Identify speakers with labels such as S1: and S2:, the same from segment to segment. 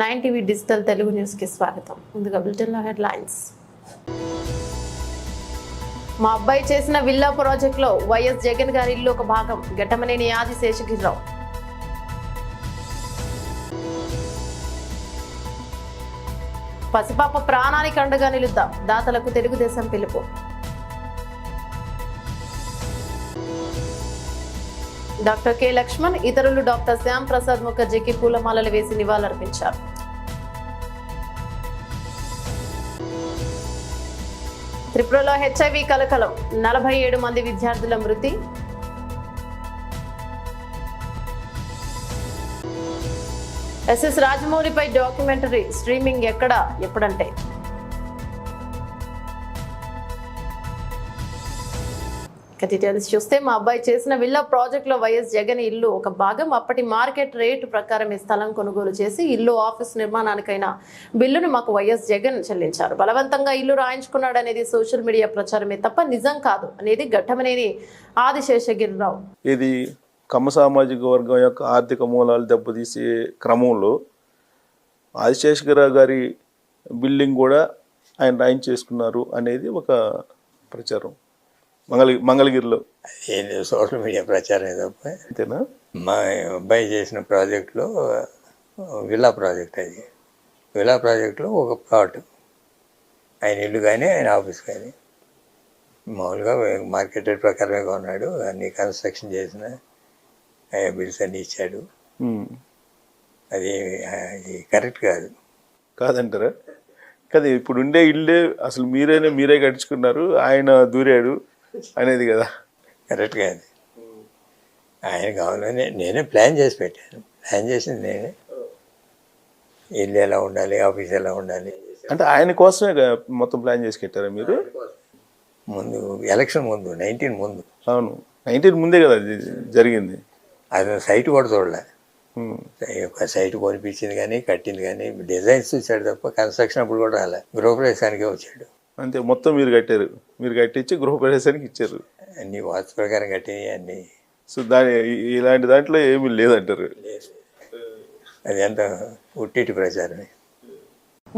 S1: 9 TV digital Telugu news కి స్వాగతం. ముందుగా బులెటిన్లో హెడ్లైన్స్. మా అబ్బాయి చేసిన విల్లా ప్రాజెక్టులో వైఎస్ జగన్ గారి ఇల్లు ఒక భాగం. ఘట్టమనేని ఆది శేషగిరిరావు. పసిపాప ప్రాణానికి అండగా నిలుద్దాం, దాతలకు తెలుగుదేశం పిలుపు. డాక్టర్ కె లక్ష్మణ్ ఇతరులు డాక్టర్ శ్యామ్ ప్రసాద్ ముఖర్జీకి పూలమాలలు వేసి నివాళులర్పించారు. త్రిపురలో హెచ్ఐవి కలకలం, 47 మంది విద్యార్థుల మృతి. ఎస్ఎస్ రాజమౌళిపై డాక్యుమెంటరీ స్ట్రీమింగ్ ఎక్కడ ఎప్పుడంటే. డీటెయిల్స్ చూస్తే మా అబ్బాయి చేసిన విల్లా ప్రాజెక్ట్ లో వైఎస్ జగన్ ఇల్లు ఒక భాగం. అప్పటి మార్కెట్ రేటు ప్రకారం ఈ స్థలం కొనుగోలు చేసి ఇల్లు ఆఫీస్ నిర్మాణానికైన బిల్లును మాకు వైఎస్ జగన్ చెల్లించారు. బలవంతంగా ఇల్లు రాయించుకున్నాడు అనేది సోషల్ మీడియా ప్రచారమే తప్ప నిజం కాదు అనేది ఘట్టమనేని ఆది శేషగిరిరావు.
S2: ఇది కమ్మ సామాజిక వర్గం యొక్క ఆర్థిక మూలాలు దెబ్బతీసే క్రమంలో ఆదిశేషగిరిరావు గారి బిల్డింగ్ కూడా ఆయన రాయించేసుకున్నారు అనేది ఒక ప్రచారం మంగళగిరిలో.
S3: సోషల్ మీడియా ప్రచారం తప్ప
S2: అంతేనా?
S3: మా అబ్బాయి చేసిన ప్రాజెక్టులో విల్లా ప్రాజెక్ట్, అది విల్లా ప్రాజెక్టులో ఒక ప్లాట్, ఆయన ఇల్లు కానీ ఆయన ఆఫీస్ కానీ మామూలుగా మార్కెట్ రేట్ ప్రకారమే కొన్నాడు. అన్ని కన్స్ట్రక్షన్ చేసిన బిల్స్ అన్నీ ఇచ్చాడు. అది కరెక్ట్
S2: కాదంటారా? కదా ఇప్పుడు ఉండే ఇల్లే అసలు మీరే కట్టించుకున్నారు, ఆయన దూరాడు అనేది కదా.
S3: కరెక్ట్ కాదు. ఆయన కావాలని నేనే ప్లాన్ చేసి పెట్టాను. ప్లాన్ చేసింది నేనే, ఇల్లు ఎలా ఉండాలి, ఆఫీస్ ఎలా ఉండాలి
S2: అంటే ఆయన కోసమే మొత్తం ప్లాన్ చేసి పెట్టారా మీరు?
S3: ముందు ఎలక్షన్ ముందు 19 ముందు.
S2: అవును, 19 ముందే కదా జరిగింది.
S3: అది సైట్ కూడా చూడలే. ఒక సైట్ కొనిపించింది కానీ కట్టింది కానీ డిజైన్స్ చూశాడు తప్ప కన్స్ట్రక్షన్ అప్పుడు కూడా రాలే. గృహప్రవేశానికే వచ్చాడు
S2: అంతే. మొత్తం మీరు కట్టారు, మీరు కట్టించి గృహప్రవేశానికి ఇచ్చారు.
S3: అన్ని వాస్తు ప్రకారం కట్టినవి అన్నీ.
S2: సో ఇలాంటి దాంట్లో ఏమీ లేదంటారు.
S3: అది ఎంత ఉట్టిటి ప్రచారమే.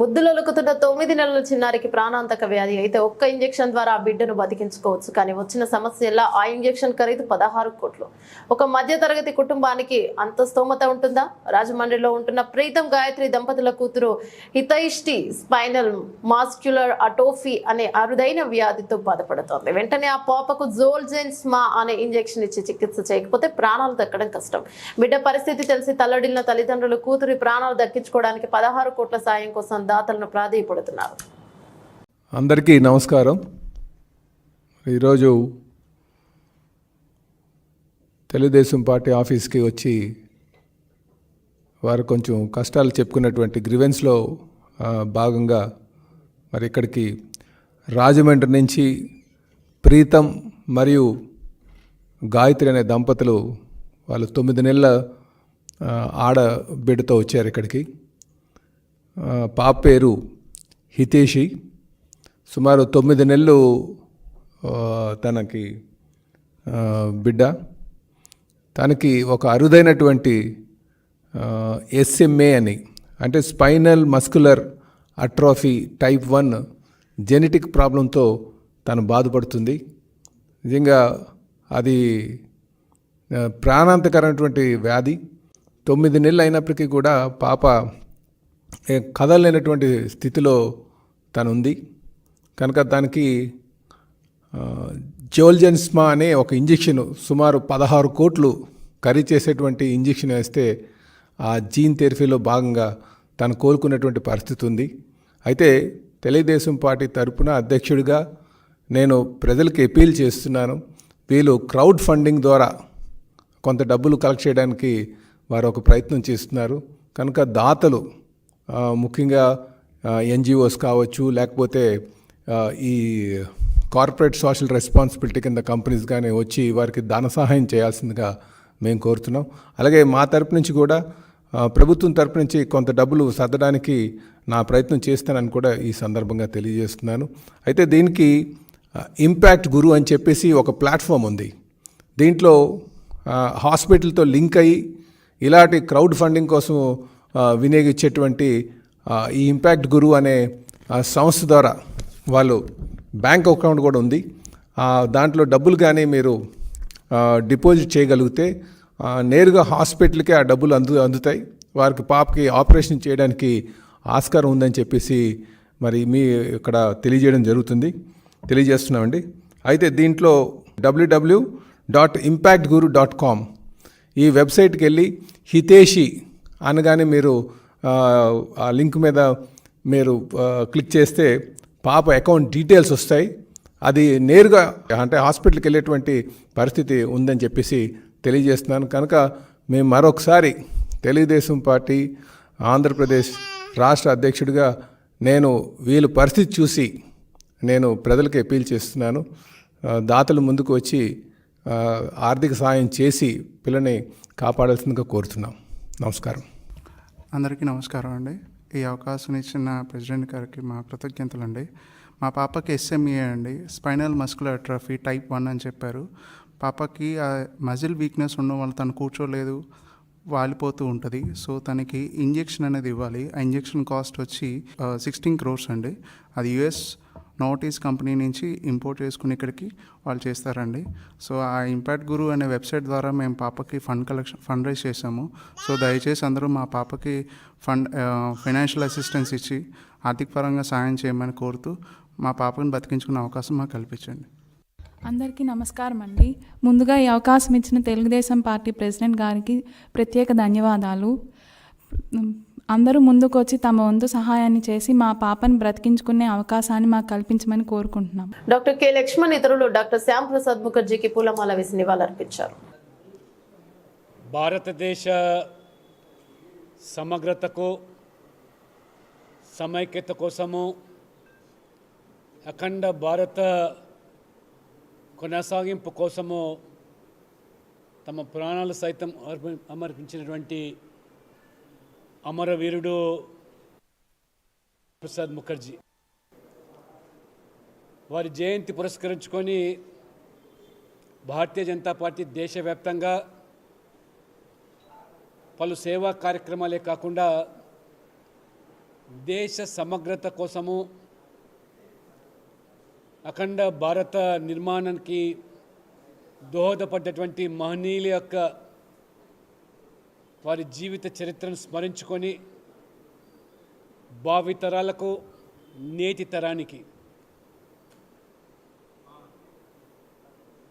S1: ముద్దులొలుకుతున్న 9 నెలల చిన్నారికి ప్రాణాంతక వ్యాధి అయితే ఒక్క ఇంజెక్షన్ ద్వారా ఆ బిడ్డను బతికించుకోవచ్చు. కానీ వచ్చిన సమస్యలా ఆ ఇంజెక్షన్ ఖరీదు 16 కోట్లు. ఒక మధ్యతరగతి కుటుంబానికి అంత స్తోమత ఉంటుందా? రాజమండ్రిలో ఉంటున్న ప్రీతం గాయత్రి దంపతుల కూతురు హితైష్టి స్పైనల్ మాస్క్యులర్ అటోఫీ అనే అరుదైన వ్యాధితో బాధపడుతోంది. వెంటనే ఆ పాపకు జోల్జెన్స్మా అనే ఇంజెక్షన్ ఇచ్చి చికిత్స చేయకపోతే ప్రాణాలు దక్కడం కష్టం. బిడ్డ పరిస్థితి తెలిసి తల్లడిల్లిన తల్లిదండ్రులు కూతురి ప్రాణాలు దక్కించుకోవడానికి 16 కోట్ల సాయం కోసం దాతలను ప్రాధేయపడుతున్నారు.
S4: అందరికీ నమస్కారం. ఈరోజు తెలుగుదేశం పార్టీ ఆఫీస్కి వచ్చి వారు కొంచెం కష్టాలు చెప్పుకున్నటువంటి గ్రీవెన్స్లో భాగంగా మరి ఇక్కడికి రాజమండ్రి నుంచి ప్రీతం మరియు గాయత్రి అనే దంపతులు వాళ్ళు 9 నెలల ఆడబిడ్డతో వచ్చారు ఇక్కడికి. పాప పేరు హితేషి. సుమారు 9 నెలలు తనకి బిడ్డ. తనకి ఒక అరుదైనటువంటి SMA అని, అంటే spinal muscular atrophy type 1 genetic ప్రాబ్లంతో తను బాధపడుతుంది. నిజంగా అది ప్రాణాంతకరమైనటువంటి వ్యాధి. 9 నెలలు అయినప్పటికీ కూడా పాప కదలలేనటువంటి స్థితిలో తనుంది. కనుక దానికి జోల్జెన్స్మా అనే ఒక ఇంజెక్షన్ సుమారు 16 కోట్లు ఖరీదు చేసేటువంటి ఇంజెక్షన్ వేస్తే ఆ జీన్ థెరపీలో భాగంగా తను కోలుకున్నటువంటి పరిస్థితి ఉంది. అయితే తెలుగుదేశం పార్టీ తరపున అధ్యక్షుడిగా నేను ప్రజలకు అపీల్ చేస్తున్నాను. వీళ్ళు క్రౌడ్ ఫండింగ్ ద్వారా కొంత డబ్బులు కలెక్ట్ చేయడానికి వారు ఒక ప్రయత్నం చేస్తున్నారు. కనుక దాతలు ముఖ్యంగా NGOs కావచ్చు, లేకపోతే ఈ కార్పొరేట్ సోషల్ రెస్పాన్సిబిలిటీ కింద కంపెనీస్ కానీ వచ్చి వారికి ధన సహాయం చేయాల్సిందిగా మేము కోరుతున్నాం. అలాగే మా తరపు నుంచి కూడా ప్రభుత్వం తరపు నుంచి కొంత డబ్బులు సర్దడానికి నా ప్రయత్నం చేస్తానని కూడా ఈ సందర్భంగా తెలియజేస్తున్నాను. అయితే దీనికి ఇంపాక్ట్ గురు అని చెప్పేసి ఒక ప్లాట్ఫామ్ ఉంది. దీంట్లో హాస్పిటల్తో లింక్ అయ్యి ఇలాంటి క్రౌడ్ ఫండింగ్ కోసం వినియోగించేటువంటి ఈ ఇంపాక్ట్ గురు అనే సంస్థ ద్వారా వాళ్ళు బ్యాంక్ అకౌంట్ కూడా ఉంది. దాంట్లో డబ్బులు కానీ మీరు డిపాజిట్ చేయగలిగితే నేరుగా హాస్పిటల్కే ఆ డబ్బులు అందుతాయి. వారికి పాపకి ఆపరేషన్ చేయడానికి ఆస్కారం ఉందని చెప్పేసి మరి మీ ఇక్కడ తెలియజేస్తున్నామండి. అయితే దీంట్లో www.impactguru.com ఈ వెబ్సైట్కి వెళ్ళి హితేషి అనగానే మీరు ఆ లింక్ మీద మీరు క్లిక్ చేస్తే పాప అకౌంట్ డీటెయిల్స్ వస్తాయి. అది నేరుగా అంటే హాస్పిటల్కి వెళ్ళేటువంటి పరిస్థితి ఉందని చెప్పేసి తెలియజేస్తున్నాను. కనుక మేము మరొకసారి తెలుగుదేశం పార్టీ ఆంధ్రప్రదేశ్ రాష్ట్ర అధ్యక్షుడిగా నేను వీళ్ళ పరిస్థితి చూసి నేను ప్రజలకు అపీల్ చేస్తున్నాను. దాతలు ముందుకు వచ్చి ఆర్థిక సాయం చేసి పిల్లని కాపాడాల్సిందిగా కోరుతున్నాం. నమస్కారం.
S5: అందరికీ నమస్కారం అండి. ఈ అవకాశం ఇచ్చిన ప్రెసిడెంట్ గారికి మా కృతజ్ఞతలు అండి. మా పాపకి SME అండి, స్పైనల్ మస్కులర్ అట్రఫీ టైప్ 1 అని చెప్పారు. పాపకి మజిల్ వీక్నెస్ ఉండడం వల్ల తను కూర్చోలేదు, వాలిపోతూ ఉంటుంది. సో తనకి ఇంజెక్షన్ అనేది ఇవ్వాలి. ఆ ఇంజెక్షన్ కాస్ట్ వచ్చి 16 crores అండి. అది US నోటీస్ కంపెనీ నుంచి ఇంపోర్ట్ చేసుకుని ఇక్కడికి వాళ్ళు చేస్తారండి. సో ఆ ఇంపాక్ట్ గురు అనే వెబ్సైట్ ద్వారా మేము పాపకి ఫండ్ రైజ్ చేసాము. సో దయచేసి అందరూ మా పాపకి ఫైనాన్షియల్ అసిస్టెన్స్ ఇచ్చి ఆర్థిక పరంగా సాయం చేయమని కోరుతూ మా పాపని బతికించుకునే అవకాశం మాకు కల్పించండి.
S6: అందరికీ నమస్కారం అండి. ముందుగా ఈ అవకాశం ఇచ్చిన తెలుగుదేశం పార్టీ ప్రెసిడెంట్ గారికి ప్రత్యేక ధన్యవాదాలు. అందరూ ముందుకు వచ్చి తమ వంతు సహాయాన్ని చేసి మా పాపని బ్రతికించుకునే అవకాశాన్ని మాకు కల్పించమని కోరుకుంటున్నాం.
S1: డాక్టర్ కె లక్ష్మణ్ ఇతరులు డాక్టర్ శ్యామ్ ప్రసాద్ ముఖర్జీకి పూలమాల వేసి నివాళులర్పించారు.
S7: భారతదేశ సమగ్రతకు సమైక్యత కోసము అఖండ భారత కొనసాగింపు కోసము తమ ప్రాణాలు సైతం అమర్పించినటువంటి అమరవీరుడు ప్రసాద్ ముఖర్జీ వారి జయంతి పురస్కరించుకొని భారతీయ జనతా పార్టీ దేశవ్యాప్తంగా పలు సేవా కార్యక్రమాలే కాకుండా దేశ సమగ్రత కోసము అఖండ భారత నిర్మాణానికి దోహదపడ్డటువంటి మహనీయుల యొక్క వారి జీవిత చరిత్రను స్మరించుకొని భావితరాలకు నేటి తరానికి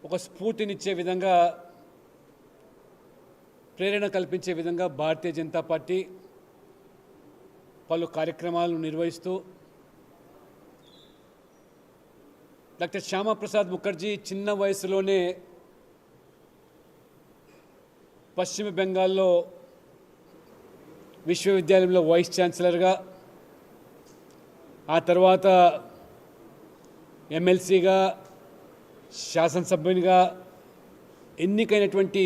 S7: ఒక స్ఫూర్తినిచ్చే విధంగా ప్రేరణ కల్పించే విధంగా భారతీయ జనతా పార్టీ పలు కార్యక్రమాలను నిర్వహిస్తూ డాక్టర్ శ్యామప్రసాద్ ముఖర్జీ చిన్న వయసులోనే పశ్చిమ బెంగాల్లో విశ్వవిద్యాలయంలో వైస్ ఛాన్సలర్గా, ఆ తర్వాత ఎమ్మెల్సీగా, శాసనసభ్యునిగా ఎన్నికైనటువంటి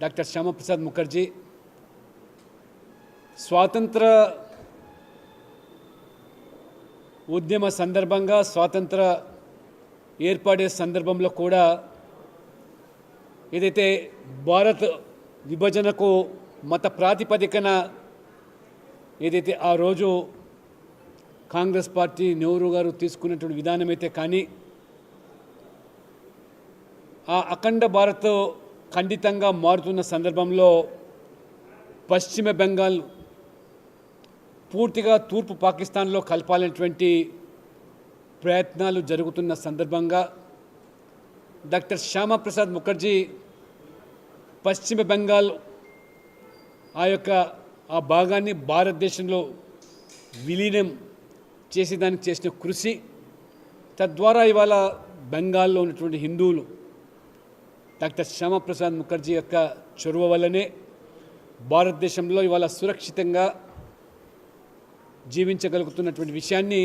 S7: డాక్టర్ శ్యామప్రసాద్ ముఖర్జీ స్వాతంత్ర ఉద్యమ సందర్భంగా, స్వాతంత్ర ఏర్పడే సందర్భంలో కూడా ఏదైతే భారత్ విభజనకు మత ప్రాతిపదికన ఏదైతే ఆ రోజు కాంగ్రెస్ పార్టీ నెహ్రూ గారు తీసుకున్నటువంటి విధానమైతే కానీ ఆ అఖండ భారత్ ఖండితంగా మారుతున్న సందర్భంలో పశ్చిమ బెంగాల్ పూర్తిగా తూర్పు పాకిస్తాన్లో కలపాలనేటువంటి ప్రయత్నాలు జరుగుతున్న సందర్భంగా డాక్టర్ శ్యామప్రసాద్ ముఖర్జీ పశ్చిమ బెంగాల్ ఆ భాగాన్ని భారతదేశంలో విలీనం చేసేదానికి చేసిన కృషి, తద్వారా ఇవాళ బెంగాల్లో ఉన్నటువంటి హిందువులు డాక్టర్ శ్యామప్రసాద్ ముఖర్జీ యొక్క చొరవ వల్లనే భారతదేశంలో ఇవాళ సురక్షితంగా జీవించగలుగుతున్నటువంటి విషయాన్ని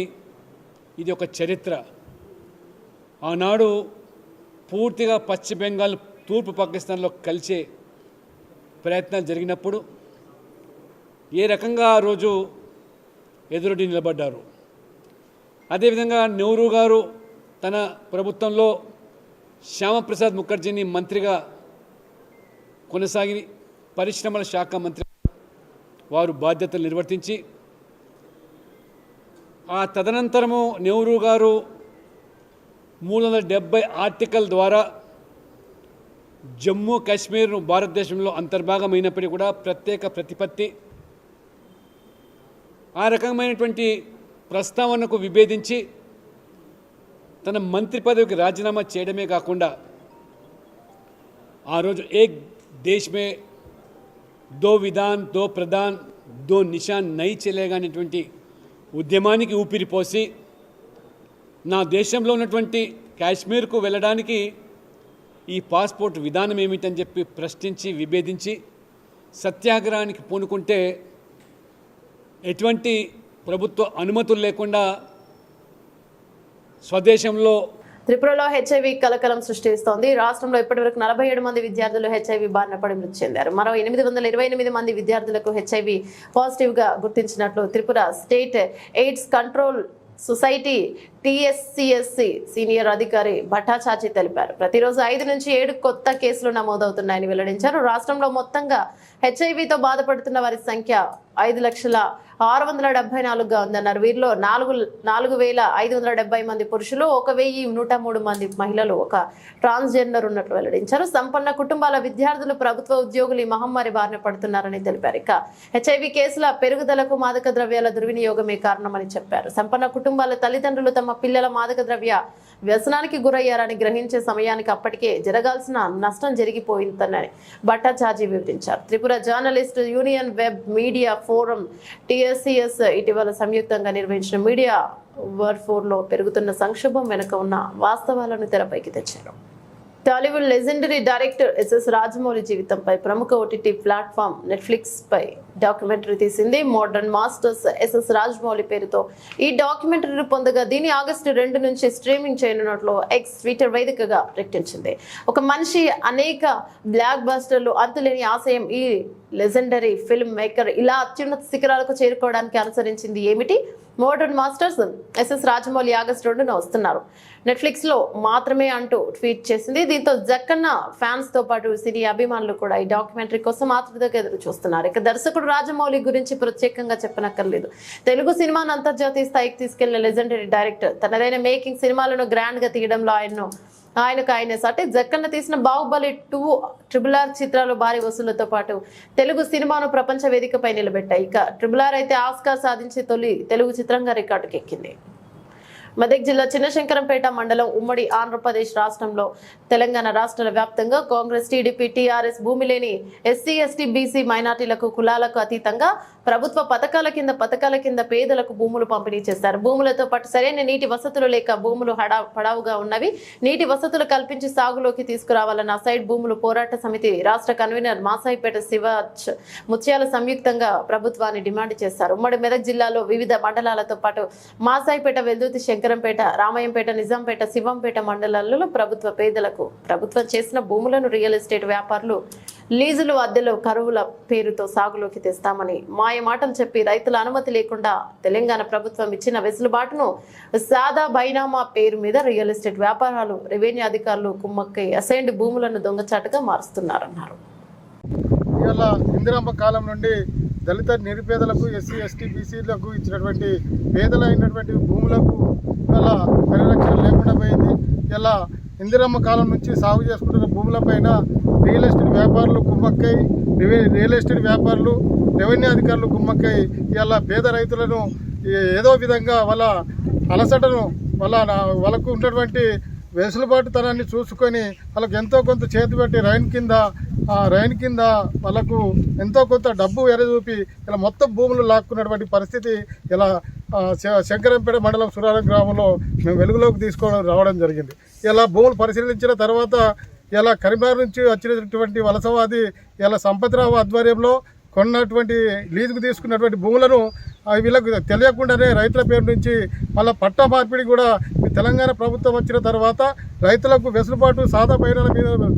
S7: ఇది ఒక చరిత్ర. ఆనాడు పూర్తిగా పశ్చిమ బెంగాల్ తూర్పు పాకిస్తాన్లో కలిసే ప్రయత్నాలు జరిగినప్పుడు ఏ రకంగా ఆ రోజు ఎదురొడ్డి నిలబడ్డారు. అదేవిధంగా నెహ్రూ గారు తన ప్రభుత్వంలో శ్యామప్రసాద్ ముఖర్జీని మంత్రిగా కొనసాగి పరిశ్రమల శాఖ మంత్రి వారు బాధ్యతలు నిర్వర్తించి ఆ తదనంతరము నెహ్రూ గారు 370 ఆర్టికల్ ద్వారా జమ్మూ కాశ్మీర్ను భారతదేశంలో అంతర్భాగమైనప్పటికీ కూడా ప్రత్యేక ప్రతిపత్తి ఆ రకమైనటువంటి ప్రస్తావనకు విభేదించి తన మంత్రి పదవికి రాజీనామా చేయడమే కాకుండా ఆ రోజు ఏక్ దేశ్ మే దో విధాన్ దో ప్రధాన్ దో నిషాన్ నై చలేగా అనేటువంటి ఉద్యమానికి ఊపిరిపోసి నా దేశంలో ఉన్నటువంటి కాశ్మీర్కు వెళ్ళడానికి ఈ పాస్పోర్ట్ విధానం ఏమిటని చెప్పి ప్రశ్నించి విభేదించి సత్యాగ్రహానికి పూనుకుంటే ఎటువంటి ప్రభుత్వ అనుమతులు లేకుండా స్వదేశంలో
S1: త్రిపురలో హెచ్ఐవి కలకలం సృష్టిస్తోంది. రాష్ట్రంలో ఇప్పటివరకు 47 మంది విద్యార్థులు హెచ్ఐవి బారిన పడి మృతి చెందారు. మరో 828 మంది విద్యార్థులకు హెచ్ఐవి పాజిటివ్గా గుర్తించినట్లు Tripura state AIDS control society TSCSC senior అధికారి భట్టాచార్జీ తెలిపారు. ప్రతిరోజు 5 నుంచి 7 కొత్త కేసులు నమోదవుతున్నాయని వెల్లడించారు. రాష్ట్రంలో మొత్తంగా హెచ్ఐవితో బాధపడుతున్న వారి సంఖ్య 5,674,000గా ఉందన్నారు. వీరిలో 4,570 మంది పురుషులు, 1,103 మంది మహిళలు, ఒక ట్రాన్స్జెండర్ ఉన్నట్లు వెల్లడించారు. సంపన్న కుటుంబాల విద్యార్థులు, ప్రభుత్వ ఉద్యోగులు ఈ మహమ్మారి బారిన పడుతున్నారని తెలిపారు. ఇక హెచ్ఐవి కేసుల పెరుగుదలకు మాదక ద్రవ్యాల దుర్వినియోగమే కారణమని చెప్పారు. సంపన్న కుటుంబాల తల్లిదండ్రులు తమ పిల్లల మాదక ద్రవ్య వ్యసనానికి గురయ్యారని గ్రహించే సమయానికి అప్పటికే జరగాల్సిన నష్టం జరిగిపోయిందని భట్టాచార్జీ వివరించారు. Tripura journalist union web media forum TSCS ఇటీవల సంయుక్తంగా నిర్వహించిన మీడియా వర్ఫోర్లో పెరుగుతున్న సంక్షోభం వెనుక ఉన్న వాస్తవాలను తెరపైకి తెచ్చారు. Tollywood legendary director SS Rajamouli జీవితంపై ప్రముఖ OTT ప్లాట్ఫామ్ నెట్ఫ్లిక్స్ పై డాక్యుమెంటరీ తీసింది. మోడర్న్ మాస్టర్స్ SS రాజమౌళి పేరుతో ఈ డాక్యుమెంటరీ రూపొందగా దీని ఆగస్టు 2 నుంచి స్ట్రీమింగ్ చేయనున్నట్లు ట్విట్టర్ వేదికగా ప్రకటించింది. ఒక మనిషి అనేక బ్లాక్ బస్టర్లు, అంతులేని ఆశయం. ఈ లెజెండరీ ఫిల్మ్ మేకర్ ఇలా అత్యున్నత శిఖరాలకు చేరుకోవడానికి అనుసరించింది ఏమిటి? Modern masters SS Rajamouli August 2న వస్తున్నారు, నెట్ఫ్లిక్స్ లో మాత్రమే అంటూ ట్వీట్ చేసింది. దీంతో జక్కన్న ఫ్యాన్స్ తో పాటు సినీ అభిమానులు కూడా ఈ డాక్యుమెంటరీ కోసం ఆతృతగా ఎదురు చూస్తున్నారు. ఇక దర్శకుడు రాజమౌళి గురించి ప్రత్యేకంగా చెప్పనక్కర్లేదు. తెలుగు సినిమాను అంతర్జాతీయ స్థాయికి తీసుకెళ్లిన లెజెండరీ డైరెక్టర్. తనదైన మేకింగ్ సినిమాలను గ్రాండ్ గా తీయడంలో ఆయనే సాటి. జక్కన్న తీసిన బాహుబలి 2, RRR చిత్రాలు భారీ వసూళ్లతో పాటు తెలుగు సినిమాను ప్రపంచ వేదికపై నిలబెట్టాయి. ఇక RRR అయితే ఆస్కార్ సాధించే తొలి తెలుగు చిత్రంగా రికార్డుకి ఎక్కింది. మెదక్ జిల్లా చిన్నశంకరంపేట మండలం ఉమ్మడి ఆంధ్రప్రదేశ్ రాష్ట్రంలో తెలంగాణ రాష్ట్రాల వ్యాప్తంగా కాంగ్రెస్, TDP, TRS భూమి లేని SC, ST, BC మైనార్టీలకు కులాలకు అతీతంగా ప్రభుత్వ పథకాల కింద పేదలకు భూములు పంపిణీ చేశారు. భూములతో పాటు సరైన నీటి వసతులు లేక భూములు పడావుగా ఉన్నవి. నీటి వసతులు కల్పించి సాగులోకి తీసుకురావాలన్న సైడ్ భూములు పోరాట సమితి రాష్ట్ర కన్వీనర్ మాసాయిపేట శివాజ్ ముత్యాల సంయుక్తంగా ప్రభుత్వాన్ని డిమాండ్ చేశారు. ఉమ్మడి మెదక్ జిల్లాలో వివిధ మండలాలతో పాటు మాసాయిపేట, వెల్దుర్తి, శంకరంపేట, రామయ్యంపేట, నిజాంపేట, శివంపేట మండలాలలో ప్రభుత్వం చేసిన భూములను రియల్ ఎస్టేట్ వ్యాపారులు లీజులు, అద్దెలు, కరువుల పేరుతో సాగులోకి తెస్తామని మాయమాటలు చెప్పి రైతుల అనుమతి లేకుండా తెలంగాణ ప్రభుత్వం ఇచ్చిన వెసులుబాటును సాదా బైనామా పేరు మీద రియల్ ఎస్టేట్ వ్యాపారాలు, రెవెన్యూ అధికారులు కుమ్మక్కై అసైన్డ్ భూములను దొంగచాటుగా మారుస్తున్నారన్నారు.
S8: ఇవాళ ఇందిరమ్మ కాలం నుండి దళిత నిరుపేదలకు, SC, ST, BCలకు ఇచ్చినటువంటి పేదలైనటువంటి భూములకు ఇలా పరిరక్షణ లేకుండా పోయింది. ఇలా ఇందిరమ్మ కాలం నుంచి సాగు చేసుకుంటున్న భూములపైన రియల్ ఎస్టేట్ వ్యాపారులు కుమ్మక్కై, రెవెన్యూ అధికారులు కుమ్మక్కై ఇలా పేద రైతులను ఏదో విధంగా వాళ్ళ అలసటను వాళ్ళకు ఉన్నటువంటి వెసులుబాటుతనాన్ని చూసుకొని వాళ్ళకు ఎంతో కొంత చేతి పెట్టి రైన్ కింద వాళ్ళకు ఎంతో కొంత డబ్బు ఎరచూపి ఇలా మొత్తం భూములు లాక్కున్నటువంటి పరిస్థితి ఇలా శంకరంపేట మండలం సురారం గ్రామంలో మేము వెలుగులోకి రావడం జరిగింది. ఇలా భూములు పరిశీలించిన తర్వాత ఇలా కరీంనగర్ నుంచి వచ్చినటువంటి వలసవాది ఇలా సంపత్రావు ఆధ్వర్యంలో కొన్నటువంటి లీజుకు తీసుకున్నటువంటి భూములను వీళ్ళకు తెలియకుండానే రైతుల పేరు నుంచి మళ్ళీ పట్టా మార్పిడి కూడా తెలంగాణ ప్రభుత్వం వచ్చిన తర్వాత రైతులకు వెసులుబాటు సాదా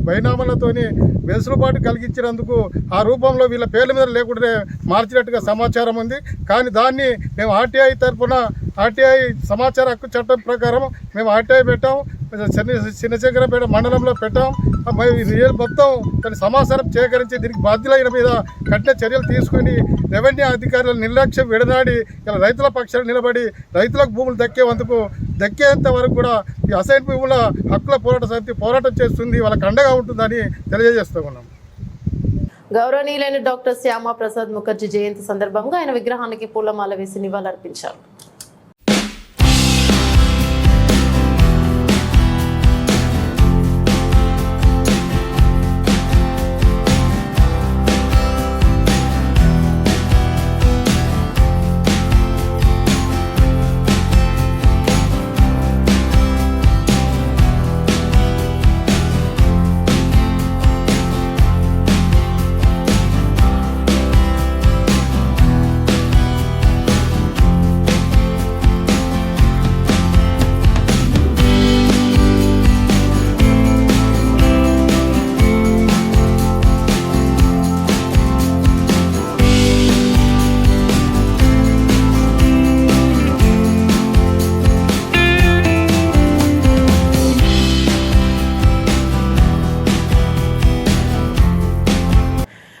S8: బైనామాలతోని వెసులుబాటు కలిగించినందుకు ఆ రూపంలో వీళ్ళ పేర్ల మీద లేకుండానే మార్చినట్టుగా సమాచారం ఉంది. కానీ దాన్ని మేము RTI తరఫున RTI సమాచార హక్కు చట్టం ప్రకారం మేము RTI పెట్టాము. చిన్నశంకరపేట మండలంలో పెట్టాం. మొత్తం దాని సమాచారం సేకరించి దీనికి బాధ్యులైన మీద కఠిన చర్యలు తీసుకుని రెవెన్యూ అధికారుల నిర్లక్ష్యం విడనాడి ఇలా రైతుల పక్షాలు నిలబడి రైతులకు భూములు దక్కేంత వరకు కూడా ఈ అసైన్ భూముల హక్కుల పోరాట సమితి పోరాటం చేస్తుంది, వాళ్ళకి అండగా ఉంటుందని తెలియజేస్తూ ఉన్నాం.
S1: గౌరవనీయులైన డాక్టర్ శ్యామా ప్రసాద్ ముఖర్జీ జయంతి సందర్భంగా ఆయన విగ్రహానికి పూలమాల వేసి నివాళులర్పించారు.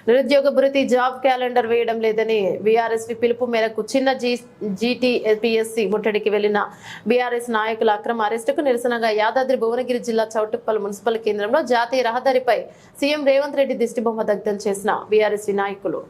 S1: నిరుద్యోగ భృతి జాబ్ క్యాలెండర్ వేయడం లేదని బీఆర్ఎస్వి పిలుపు మేరకు చిన్న జీటీపీఎస్సీ ముట్టడికి వెళ్లిన బీఆర్ఎస్ నాయకుల అక్రమ అరెస్టుకు నిరసనగా యాదాద్రి భువనగిరి జిల్లా చౌటుప్పల్ మున్సిపల్ కేంద్రంలో జాతీయ రహదారిపై సీఎం రేవంత్ రెడ్డి దిష్టిబొమ్మ దగ్ధం చేసిన బీఆర్ఎస్వి నాయకులు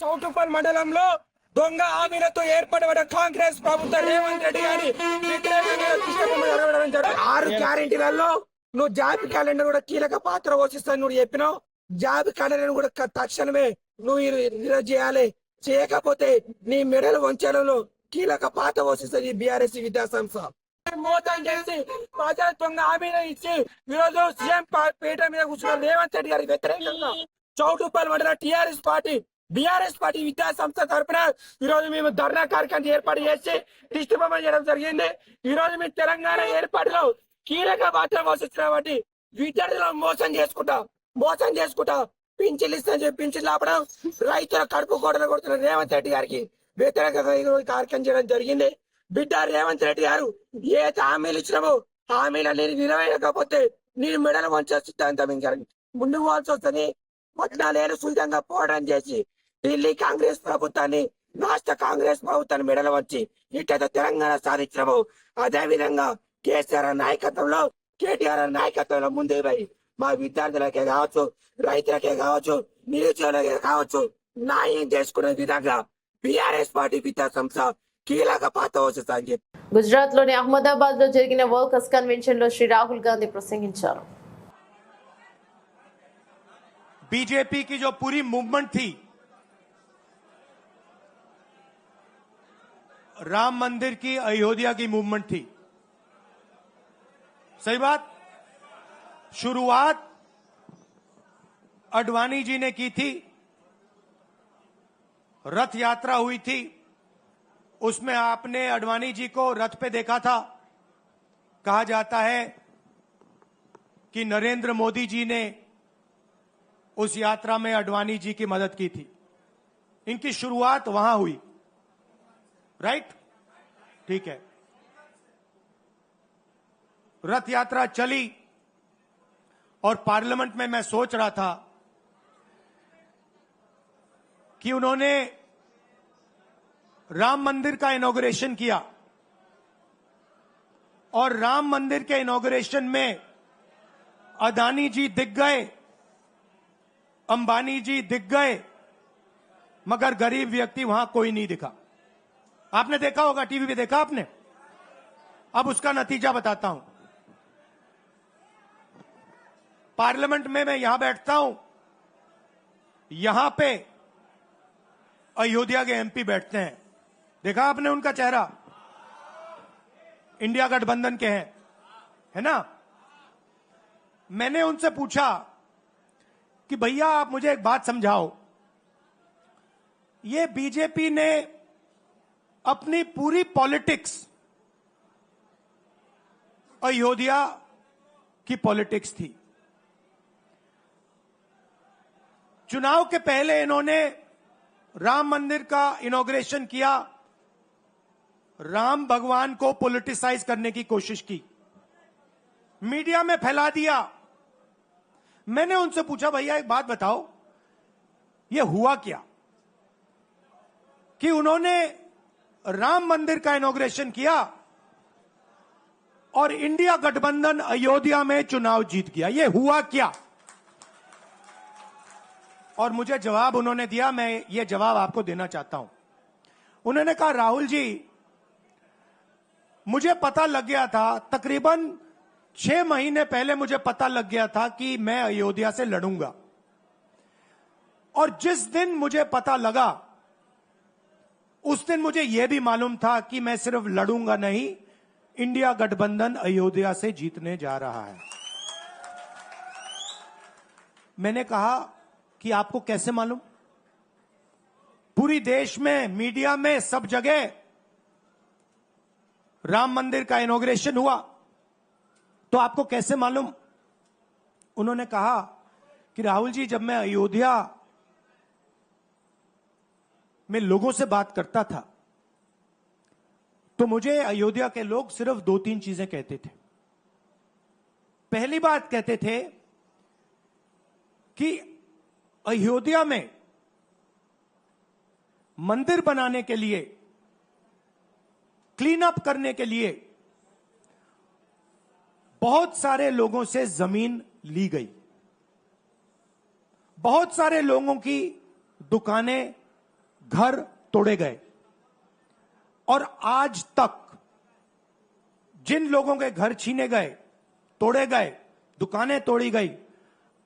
S9: చౌటుప్పల్ మండలంలో దొంగ హామీలతో ఏర్పడిన కాంగ్రెస్ ప్రభుత్వం రేవంత్ రెడ్డి గారి వ్యతిరేకంగా 6 గ్యారెంటీలలో నువ్వు జాబ్ క్యాలెండర్ కూడా కీలక పాత్ర పోషిస్తాను నువ్వు చెప్పినావు. జాబ్ క్యాలెండర్ కూడా తక్షణమే నువ్వు నిర్వహణ చేయాలి. చేయకపోతే నీ మెడలు వంచడంలో కీలక పాత్ర పోషిస్తుంది ఈ బీఆర్ఎస్ విద్యా సంస్థ. మోసం చేసి ప్రజాత్వంగ హామీలు ఇచ్చి ఈరోజు సీఎం పీఠ మీద కూర్చున్న రేవంత్ రెడ్డి గారికి వ్యతిరేకంగా చౌటుప్పల్ మండల టీఆర్ఎస్ పార్టీ బీఆర్ఎస్ పార్టీ విద్యా సంస్థ తరఫున ఈ రోజు మేము ధర్నా కార్యక్రమం ఏర్పాటు చేసి దిష్టిబొమ్మ చేయడం జరిగింది. ఈ రోజు మీ తెలంగాణ ఏర్పాటులో కీలక పాత్ర పోషిస్తున్న కాబట్టి విద్యార్థులను మోసం చేసుకుంటా పింఛన్లు ఇస్తాను చెప్పి పింఛన్లు ఆపడం, రైతుల కడుపు కోటలు కొడుతున్న రేవంత్ రెడ్డి గారికి వ్యతిరేకంగా ఈ రోజు కార్యక్రమం చేయడం జరిగింది. బిడ్డ రేవంత్ రెడ్డి గారు ఏ హామీలు ఇచ్చినామో హామీలు నేను నెరవేరకపోతే నేను మెడలు వంచే సిద్ధాంతం ముందుకు పోవాల్సి వస్తుంది. 14 ఏళ్ళు సులభంగా పోరాటం చేసి ఢిల్లీ కాంగ్రెస్ ప్రభుత్వాన్ని రాష్ట్ర కాంగ్రెస్ ప్రభుత్వాన్ని మెడలు వచ్చి ఇట్లా తెలంగాణ సాధించడము, అదే విధంగా కేసీఆర్ నాయకత్వంలో కేటీఆర్ నాయకత్వంలో ముందుకు పోయి మా విద్యార్థులకే కావచ్చు, రైతులకే కావచ్చు, నిరుద్యోగులకే కావచ్చు న్యాయం చేసుకునే విధంగా బీఆర్ఎస్ పార్టీ విద్యా సంస్థ కీలక పాత్ర వహిస్తుంది.
S1: గుజరాత్ లోని అహ్మదాబాద్ లో జరిగిన వర్కర్స్ కన్వెన్షన్ లో శ్రీ రాహుల్ గాంధీ ప్రసంగించారు.
S10: बीजेपी की जो पूरी मूवमेंट थी, राम मंदिर की, अयोध्या की मूवमेंट थी, सही बात। शुरुआत अडवाणी जी ने की थी, रथ यात्रा हुई थी, उसमें आपने अडवाणी जी को रथ पे देखा था। कहा जाता है कि नरेंद्र मोदी जी ने उस यात्रा में अडवाणी जी की मदद की थी। इनकी शुरुआत वहां हुई, राइट? ठीक है। रथ यात्रा चली और पार्लियामेंट में मैं सोच रहा था कि उन्होंने राम मंदिर का इनॉग्रेशन किया और राम मंदिर के इनॉग्रेशन में अदानी जी दिख गए, अंबानी जी दिख गए, मगर गरीब व्यक्ति वहां कोई नहीं दिखा। आपने देखा होगा, टीवी पे देखा आपने। अब उसका नतीजा बताता हूं। पार्लियामेंट में मैं यहां बैठता हूं, यहां पे अयोध्या के एमपी बैठते हैं, देखा आपने उनका चेहरा, इंडिया गठबंधन के हैं, है ना। मैंने उनसे पूछा कि भैया आप मुझे एक बात समझाओ, ये बीजेपी ने अपनी पूरी पॉलिटिक्स अयोध्या की पॉलिटिक्स थी। चुनाव के पहले इन्होंने राम मंदिर का इनॉग्रेशन किया, राम भगवान को पॉलिटिसाइज करने की कोशिश की, मीडिया में फैला दिया। मैंने उनसे पूछा भैया एक बात बताओ, ये हुआ क्या कि उन्होंने राम मंदिर का इनॉग्रेशन किया और इंडिया गठबंधन अयोध्या में चुनाव जीत गया, ये हुआ क्या। और मुझे जवाब उन्होंने दिया, मैं ये जवाब आपको देना चाहता हूं। उन्होंने कहा राहुल जी, मुझे पता लग गया था, तकरीबन 6 महीने पहले मुझे पता लग गया था कि मैं अयोध्या से लड़ूंगा, और जिस दिन मुझे पता लगा उस दिन मुझे यह भी मालूम था कि मैं सिर्फ लड़ूंगा नहीं, इंडिया गठबंधन अयोध्या से जीतने जा रहा है। मैंने कहा कि आपको कैसे मालूम? पूरी देश में, मीडिया में, सब जगह राम मंदिर का इनॉग्रेशन हुआ, तो आपको कैसे मालूम? उन्होंने कहा कि राहुल जी, जब मैं अयोध्या में लोगों से बात करता था तो मुझे अयोध्या के लोग सिर्फ 2-3 चीजें कहते थे। पहली बात कहते थे कि अयोध्या में मंदिर बनाने के लिए, क्लीन अप करने के लिए बहुत सारे लोगों से जमीन ली गई, बहुत सारे लोगों की दुकानें, घर तोड़े गए, और आज तक जिन लोगों के घर छीने गए, तोड़े गए, दुकानें तोड़ी गई,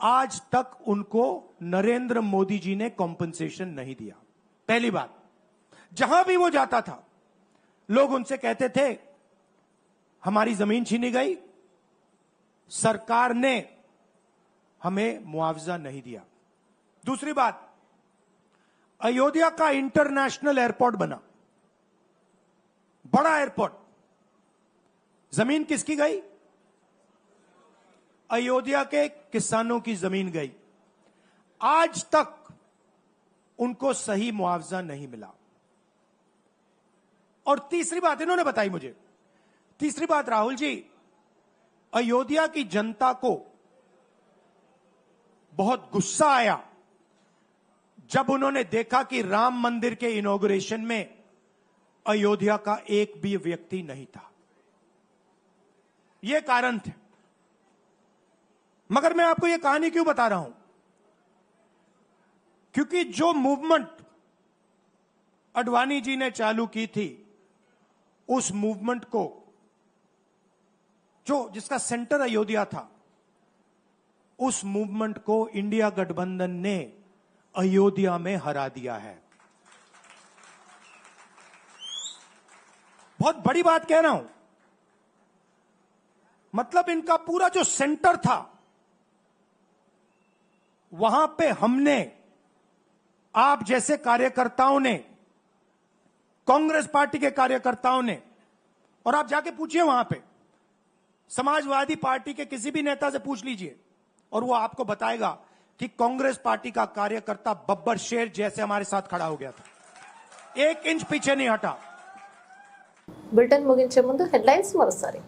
S10: आज तक उनको नरेंद्र मोदी जी ने कॉम्पनसेशन नहीं दिया। पहली बात, जहां भी वो जाता था लोग उनसे कहते थे हमारी जमीन छीनी गई, सरकार ने हमें मुआवजा नहीं दिया। दूसरी बात, अयोध्या का इंटरनेशनल एयरपोर्ट बना, बड़ा एयरपोर्ट, जमीन किसकी गई? अयोध्या के किसानों की जमीन गई। आज तक उनको सही मुआवजा नहीं मिला। और तीसरी बात इन्होंने बताई मुझे, तीसरी बात, राहुल जी, अयोध्या की जनता को बहुत गुस्सा आया जब उन्होंने देखा कि राम मंदिर के इनॉग्रेशन में अयोध्या का एक भी व्यक्ति नहीं था। यह कारण थे। मगर मैं आपको यह कहानी क्यों बता रहा हूं? क्योंकि जो मूवमेंट अडवाणी जी ने चालू की थी, उस मूवमेंट को, जिसका सेंटर अयोध्या था, उस मूवमेंट को इंडिया गठबंधन ने अयोध्या में हरा दिया है। बहुत बड़ी बात कह रहा हूं। मतलब इनका पूरा जो सेंटर था, वहां पे हमने, आप जैसे कार्यकर्ताओं ने, कांग्रेस पार्टी के कार्यकर्ताओं ने, और आप जाके पूछिए वहां पे, समाजवादी पार्टी के किसी भी नेता से पूछ लीजिए और वो आपको बताएगा कि कांग्रेस पार्टी का कार्यकर्ता बब्बर शेर जैसे हमारे साथ खड़ा हो गया था, 1 इंच पीछे नहीं हटा।
S1: బులెటిన్ ముగించే ముందు హెడ్లైన్స్ మరోసారి.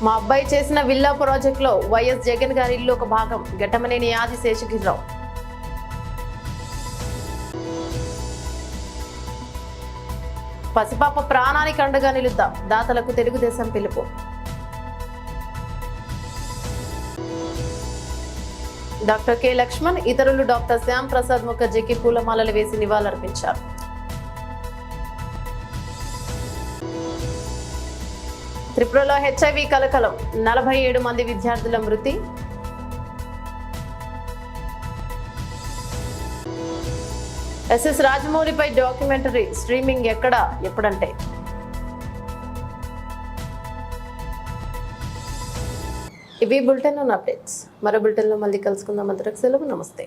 S1: మా అబ్బాయి చేసిన విల్లా ప్రాజెక్టులో వైఎస్ జగన్ గారి ఇల్లు ఒక భాగం. ఘట్టమనేని ఆది శేషగిరిరావు. పసిపాప ప్రాణానికి అండగా నిలుద్దాం, దాతలకు తెలుగుదేశం పిలుపు. డాక్టర్ కె లక్ష్మణ్, ఇతరులు డాక్టర్ శ్యామ్ ప్రసాద్ ముఖర్జీకి పూలమాలలు వేసి నివాళులర్పించారు. త్రిపురలో హెచ్ఐవి కలకలం, 47 మంది విద్యార్థుల మృతి. ఎస్ఎస్ రాజమౌళిపై డాక్యుమెంటరీ స్ట్రీమింగ్ ఎక్కడ, ఎప్పుడంటే. ఇవి బులెటిన్ అప్డేట్స్. మరో బులెటిన్లో మళ్ళీ కలుసుకుందాం. అంతవరకు సెలవు, నమస్తే.